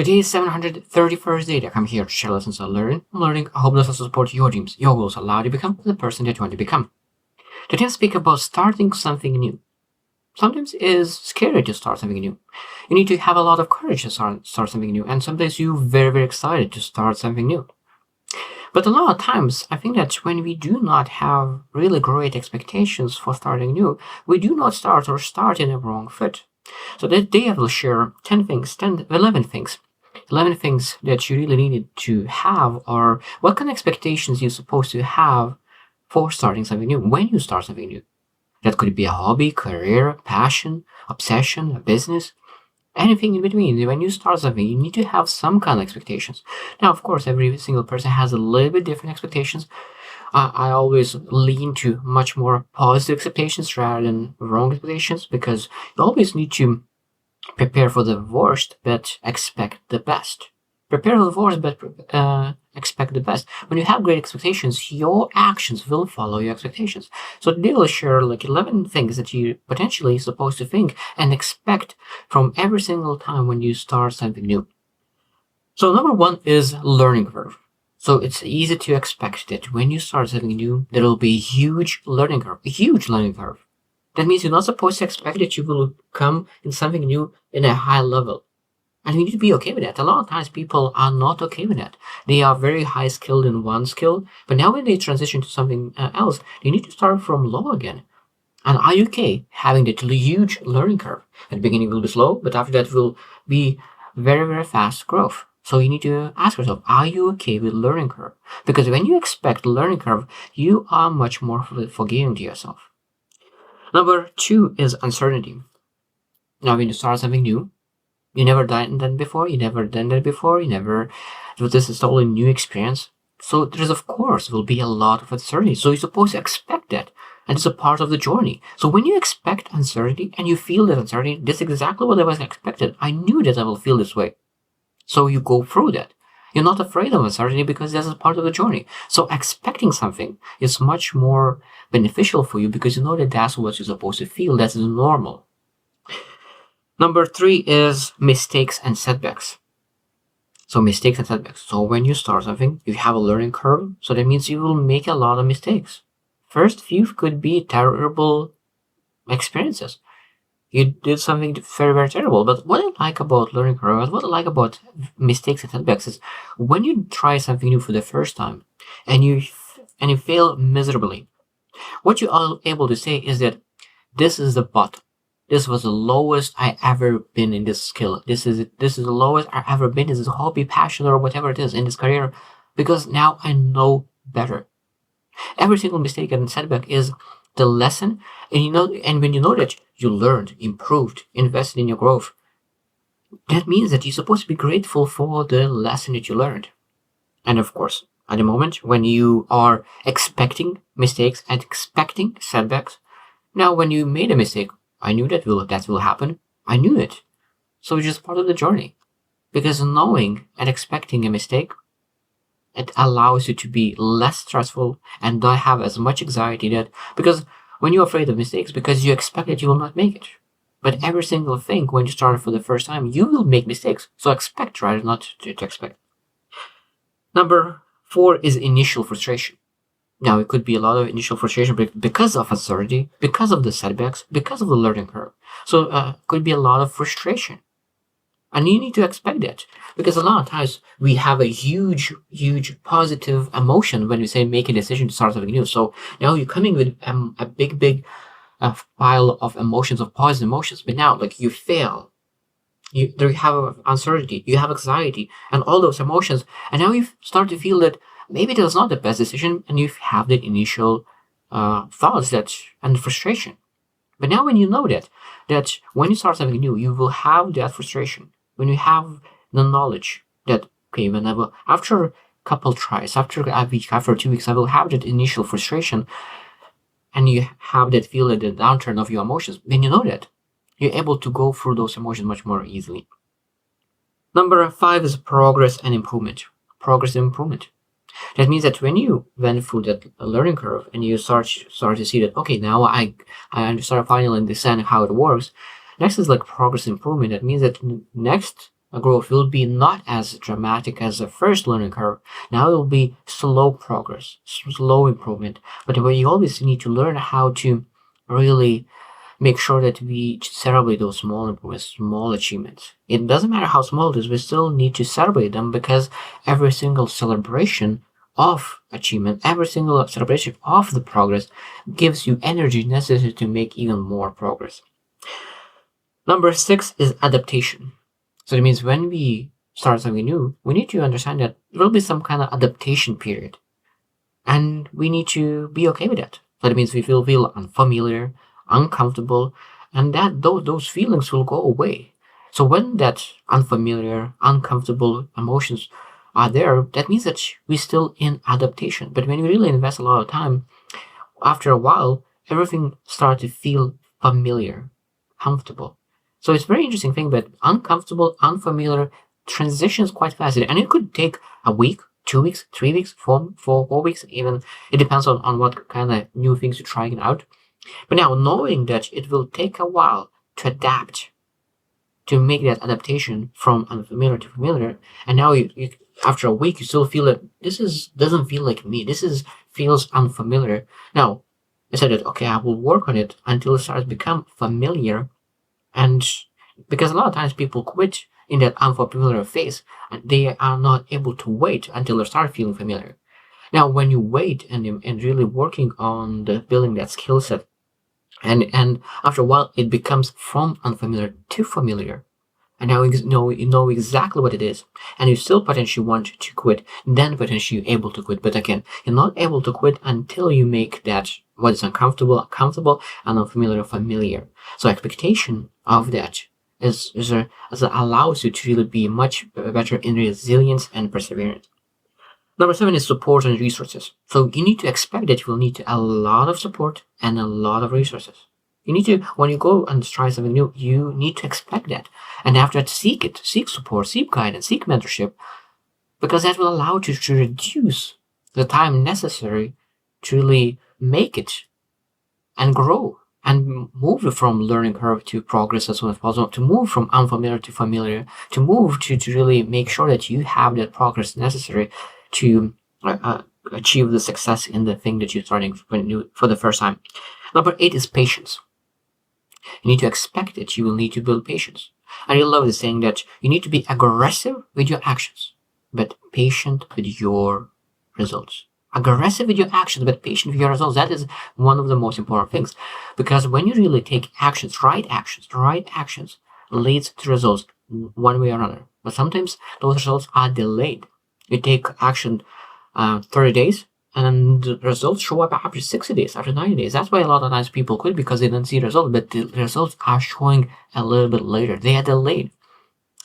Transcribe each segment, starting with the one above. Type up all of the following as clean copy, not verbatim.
Today is 731st day that I'm here to share lessons on learning. I hope this will support your dreams, your goals, allow you to become the person that you want to become. Today I speak about starting something new. Sometimes it is scary to start something new. You need to have a lot of courage to start something new, and sometimes you're very, very excited to start something new. But a lot of times, I think that when we do not have really great expectations for starting new, we do not start or start in a wrong foot. So today I will share 11 things that you really needed to have, or what kind of expectations you're supposed to have for starting something new when you start something new. That could be a hobby, career, passion, obsession, a business, anything in between. When you start something, you need to have some kind of expectations. Now, of course, every single person has a little bit different expectations. I always lean to much more positive expectations rather than wrong expectations, because you always need to prepare for the worst but expect the best. Prepare for the worst but expect the best. When you have great expectations, your actions will follow your expectations. So today I'll share like 11 things that you potentially supposed to think and expect from every single time when you start something new. So number one is learning curve. So it's easy to expect that when you start something new, there will be a huge learning curve, a huge learning curve. That means you're not supposed to expect that you will come in something new in a high level. And you need to be okay with that. A lot of times people are not okay with that. They are very high skilled in one skill, but now when they transition to something else, they need to start from low again. And are you okay having that huge learning curve? At the beginning it will be slow, but after that will be very, very fast growth. So you need to ask yourself, are you okay with learning curve? Because when you expect learning curve, you are much more forgiving to yourself. Number two is uncertainty. Now, when you start something new, you never done that before, this is totally new experience. So there's, of course, will be a lot of uncertainty. So you're supposed to expect that. And it's a part of the journey. So when you expect uncertainty and you feel that uncertainty, this is exactly what I was expected. I knew that I will feel this way. So you go through that. You're not afraid of uncertainty because this is part of the journey. So expecting something is much more beneficial for you because you know that that's what you're supposed to feel. That's normal. Number three is mistakes and setbacks. So mistakes and setbacks. So when you start something, you have a learning curve. So that means you will make a lot of mistakes. First few could be terrible experiences. You did something very, very terrible. But what I like about learning curves, what I like about mistakes and setbacks is when you try something new for the first time and you fail miserably, what you are able to say is that this is the bottom. This was the lowest I ever been in this skill. This is the lowest I ever been in this hobby, passion, or whatever it is in this career, because now I know better. Every single mistake and setback is the lesson, and when you know that you learned, improved, invested in your growth, that means that you're supposed to be grateful for the lesson that you learned. And of course, at the moment when you are expecting mistakes and expecting setbacks, now when you made a mistake, I knew that will happen. I knew it. So it's just part of the journey. Because knowing and expecting a mistake, it allows you to be less stressful and not have as much anxiety because when you're afraid of mistakes, because you expect that you will not make it. But every single thing, when you start for the first time, you will make mistakes. So expect rather not to expect. Number four is initial frustration. Now, it could be a lot of initial frustration because of uncertainty, because of the setbacks, because of the learning curve. So it could be a lot of frustration. And you need to expect that because a lot of times we have a huge, huge positive emotion when we say make a decision to start something new. So now you're coming with a big pile of emotions, of positive emotions. But now, like you fail, you have uncertainty, you have anxiety, and all those emotions. And now you start to feel that maybe it was not the best decision, and you have the initial thoughts and frustration. But now when you know that when you start something new, you will have that frustration. When you have the knowledge that, okay, after a couple tries, after a week, after 2 weeks, I will have that initial frustration, and you have that feel the downturn of your emotions, then you know that you're able to go through those emotions much more easily. Number five is progress and improvement. Progress and improvement. That means that when you went through that learning curve and you start to see that, okay, now I start finally understanding how it works. Next is like progress improvement. That means that next growth will be not as dramatic as the first learning curve. Now it will be slow progress, slow improvement. But we always need to learn how to really make sure that we celebrate those small improvements, small achievements. It doesn't matter how small it is, we still need to celebrate them, because every single celebration of achievement, every single celebration of the progress gives you energy necessary to make even more progress. Number 6 is adaptation. So it means when we start something new, we need to understand that there will be some kind of adaptation period. And we need to be okay with that. So it means we feel unfamiliar, uncomfortable, and that those feelings will go away. So when that unfamiliar, uncomfortable emotions are there, that means that we're still in adaptation. But when we really invest a lot of time, after a while, everything starts to feel familiar, comfortable. So it's a very interesting thing, but uncomfortable, unfamiliar transitions quite fast. And it could take a week, 2 weeks, 3 weeks, 4 weeks, even. It depends on what kind of new things you're trying out. But now, knowing that it will take a while to adapt, to make that adaptation from unfamiliar to familiar, and now you after a week you still feel that doesn't feel like me. Feels unfamiliar. Now, I said that okay, I will work on it until it starts to become familiar, and because a lot of times people quit in that unfamiliar phase, and they are not able to wait until they start feeling familiar. Now, when you wait and really working on building that skill set, and after a while it becomes from unfamiliar to familiar, and now you know exactly what it is, and you still potentially want to quit, then potentially you're able to quit. But again, you're not able to quit until you make that what is uncomfortable comfortable and unfamiliar familiar. So expectation of that is allows you to really be much better in resilience and perseverance. Number 7 is support and resources. So you need to expect that you will need a lot of support and a lot of resources. You need to, when you go and try something new, you need to expect that. And after that, seek support, seek guidance, seek mentorship, because that will allow you to reduce the time necessary to really make it and grow and move from learning curve to progress as soon as possible, to move from unfamiliar to familiar, to move to really make sure that you have that progress necessary to achieve the success in the thing that you're starting for the first time. Number 8 is patience. You need to expect that you will need to build patience. And I love the saying that you need to be aggressive with your actions, but patient with your results. Aggressive with your actions, but patient with your results. That is one of the most important things. Because when you really take actions, the right actions leads to results one way or another. But sometimes those results are delayed. You take action 30 days, and the results show up after 60 days, after 90 days. That's why a lot of times people quit, because they don't see results, but the results are showing a little bit later. They are delayed.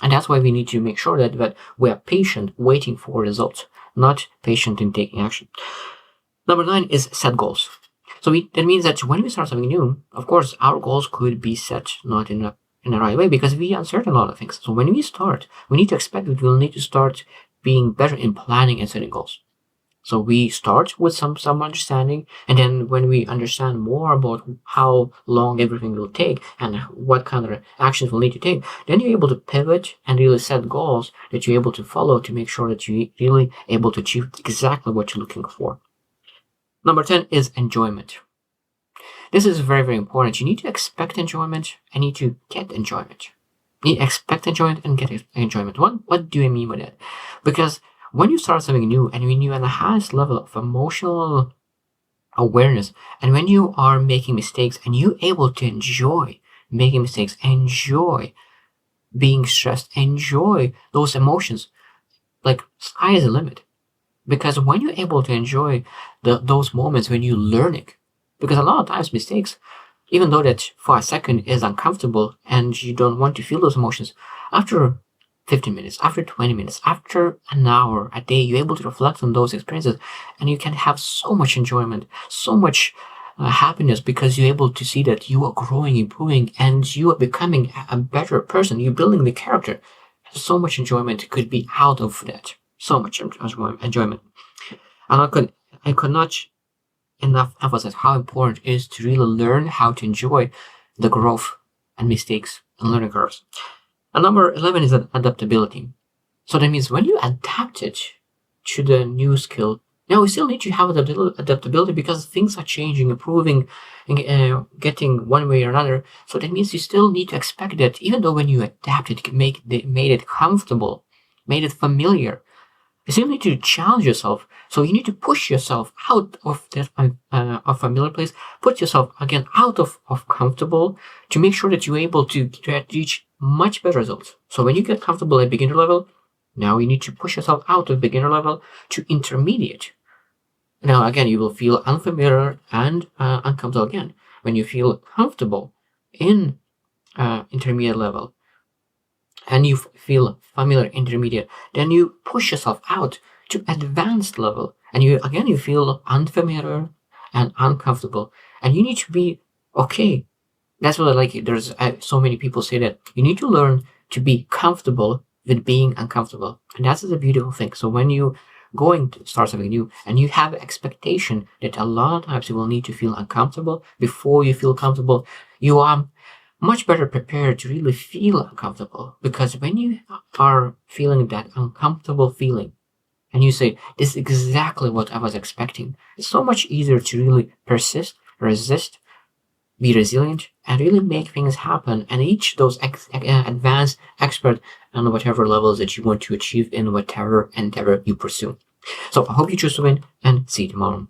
And that's why we need to make sure that we are patient waiting for results, not patient in taking action. Number 9 is set goals. So that means that when we start something new, of course, our goals could be set not in the right way, because we are uncertain a lot of things. So when we start, we need to expect that we'll need to start being better in planning and setting goals. So we start with some understanding, and then when we understand more about how long everything will take and what kind of actions we'll need to take, then you're able to pivot and really set goals that you're able to follow to make sure that you're really able to achieve exactly what you're looking for. Number 10 is enjoyment. This is very, very important. You need to expect enjoyment and need to get enjoyment. You expect enjoyment and get enjoyment. What do I mean by that? Because when you start something new and when you're at the highest level of emotional awareness, and when you are making mistakes and you're able to enjoy making mistakes, enjoy being stressed, enjoy those emotions, like sky is the limit. Because when you're able to enjoy those moments when you're learning, because a lot of times mistakes, even though that for a second is uncomfortable and you don't want to feel those emotions, after 15 minutes, after 20 minutes, after an hour, a day, you're able to reflect on those experiences, and you can have so much enjoyment, so much happiness, because you're able to see that you are growing, improving, and you are becoming a better person. You're building the character. So much enjoyment could be out of that. So much enjoyment. And I could not enough emphasize how important it is to really learn how to enjoy the growth and mistakes and learning curves. And number 11 is adaptability. So that means when you adapt it to the new skill, now we still need to have adaptability because things are changing, improving, and getting one way or another. So that means you still need to expect that even though when you adapt it, made it comfortable, made it familiar, you still need to challenge yourself. So you need to push yourself out of that familiar place, put yourself again out of comfortable to make sure that you're able to reach much better results. So when you get comfortable at beginner level, now you need to push yourself out of beginner level to intermediate. Now again, you will feel unfamiliar and uncomfortable again. When you feel comfortable in intermediate level, and you feel familiar intermediate, then you push yourself out to advanced level, and you feel unfamiliar and uncomfortable, and you need to be okay. That's what I like. There's so many people say that you need to learn to be comfortable with being uncomfortable, and that's a beautiful thing. So when you going to start something new and you have expectation that a lot of times you will need to feel uncomfortable before you feel comfortable, you are much better prepared to really feel uncomfortable. Because when you are feeling that uncomfortable feeling and you say, this is exactly what I was expecting, it's so much easier to really persist, resist, be resilient, and really make things happen and reach those advanced expert on whatever levels that you want to achieve in whatever endeavor you pursue. So I hope you choose to win, and see you tomorrow.